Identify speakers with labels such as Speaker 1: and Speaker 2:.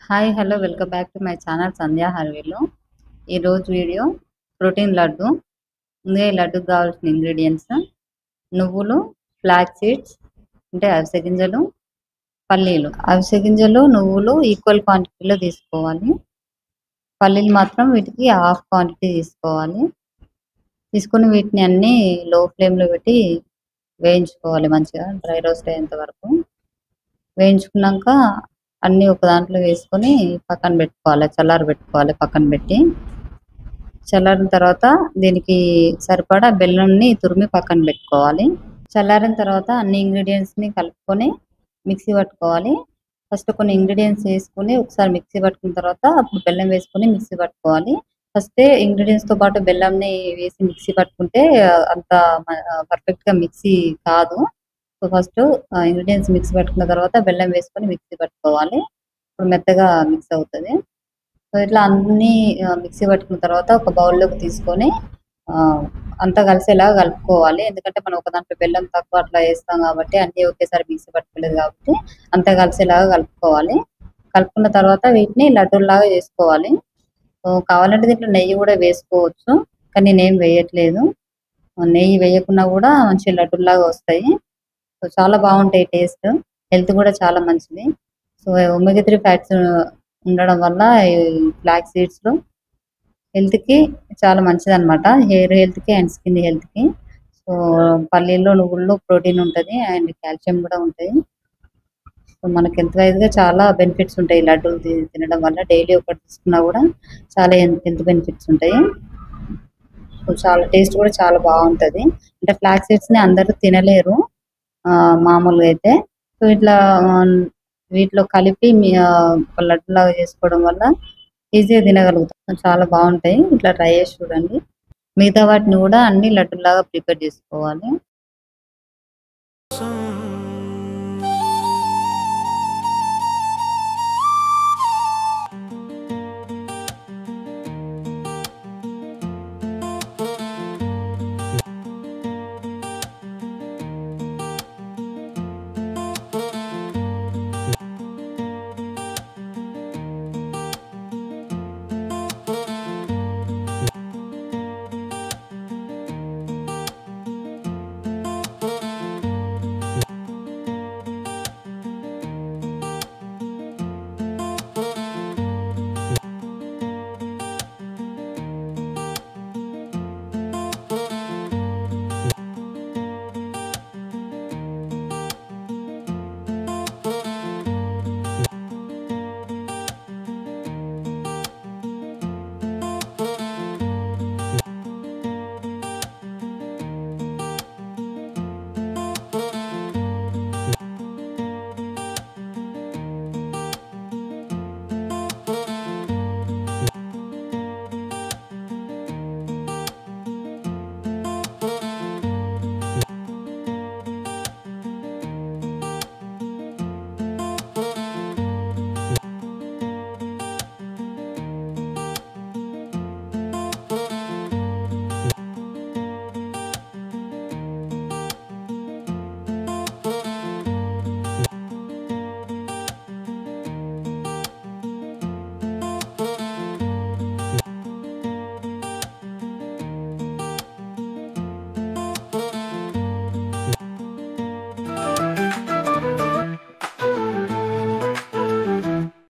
Speaker 1: Hi hello welcome back to my channel Sandhya హర్వేలో. ఈరోజు video protein laddu. ముందుగా ఈ లడ్డుకు కావాల్సిన ఇంగ్రీడియంట్స్: నువ్వులు, ఫ్లాక్ సీడ్స్ అంటే అవిసె గింజలు, పల్లీలు. అవిసె గింజలు, నువ్వులు ఈక్వల్ క్వాంటిటీలో తీసుకోవాలి. పల్లీలు మాత్రం వీటికి హాఫ్ క్వాంటిటీ తీసుకోవాలి. తీసుకుని వీటిని అన్నీ లో ఫ్లేమ్లో పెట్టి వేయించుకోవాలి, మంచిగా డ్రై రోస్ట్ అయ్యేంత వరకు. వేయించుకున్నాక అన్నీ ఒక దాంట్లో వేసుకొని పక్కన పెట్టుకోవాలి, చల్లారబెట్టుకోవాలి. పక్కన పెట్టి చల్లారిన తర్వాత దీనికి సరిపడా బెల్లంని తురిమి పక్కన పెట్టుకోవాలి. చల్లారిన తర్వాత అన్ని ఇంగ్రీడియంట్స్ని కలుపుకొని మిక్సీ పట్టుకోవాలి. ఫస్ట్ కొన్ని ఇంగ్రీడియంట్స్ వేసుకొని ఒకసారి మిక్సీ పట్టుకున్న తర్వాత అప్పుడు బెల్లం వేసుకొని మిక్సీ పట్టుకోవాలి. ఫస్టే ఇంగ్రీడియంట్స్తో పాటు బెల్లంని వేసి మిక్సీ పట్టుకుంటే అంత పర్ఫెక్ట్గా మిక్సీ కాదు. సో ఫస్ట్ ఇంగ్రీడియంట్స్ మిక్సీ పట్టుకున్న తర్వాత బెల్లం వేసుకొని మిక్సీ పట్టుకోవాలి. ఇప్పుడు మెత్తగా మిక్స్ అవుతుంది. సో ఇట్లా అన్నీ మిక్సీ పట్టుకున్న తర్వాత ఒక బౌల్లోకి తీసుకొని అంతా కలిసేలాగా కలుపుకోవాలి. ఎందుకంటే మనం ఒక దాంట్లో బెల్లం తక్కువ అట్లా వేస్తాం కాబట్టి, అన్నీ ఒకేసారి మిక్సీ పట్టుకోలేదు కాబట్టి అంతా కలిసేలాగా కలుపుకోవాలి. కలుపుకున్న తర్వాత వీటిని లడ్డూల్లాగా చేసుకోవాలి. సో కావాలంటే దీంట్లో నెయ్యి కూడా వేసుకోవచ్చు, కానీ నేనేం వేయట్లేదు. నెయ్యి వేయకున్నా కూడా మంచి లడ్డూల్లాగా వస్తాయి. సో చాలా బాగుంటాయి టేస్ట్. హెల్త్ కూడా చాలా మంచిది. సో ఒమేగా 3 ఫ్యాట్స్ ఉండడం వల్ల ఈ ఫ్లాక్ సీడ్స్లో హెల్త్కి చాలా మంచిది అనమాట. హెయిర్ హెల్త్కి అండ్ స్కిన్ హెల్త్కి. సో పల్లీల్లో, నువ్వుల్లో ప్రోటీన్ ఉంటుంది అండ్ కాల్షియం కూడా ఉంటుంది. సో మనకి హెల్త్ వైజ్గా చాలా బెనిఫిట్స్ ఉంటాయి లడ్డూలు తినడం వల్ల. డైలీ ఒకటి తీసుకున్నా కూడా చాలా హెల్త్ బెనిఫిట్స్ ఉంటాయి. సో చాలా టేస్ట్ కూడా చాలా బాగుంటుంది. అంటే ఫ్లాక్ సీడ్స్ని అందరూ తినలేరు మామూలుగా అయితే. సో ఇట్లా వీటిలో కలిపి లడ్డులాగా చేసుకోవడం వల్ల ఈజీగా తినగలుగుతాం. చాలా బాగుంటాయి. ఇట్లా ట్రై చేసి చూడండి. మిగతా వాటిని కూడా అన్ని లడ్డులాగా ప్రిపేర్ చేసుకోవాలి.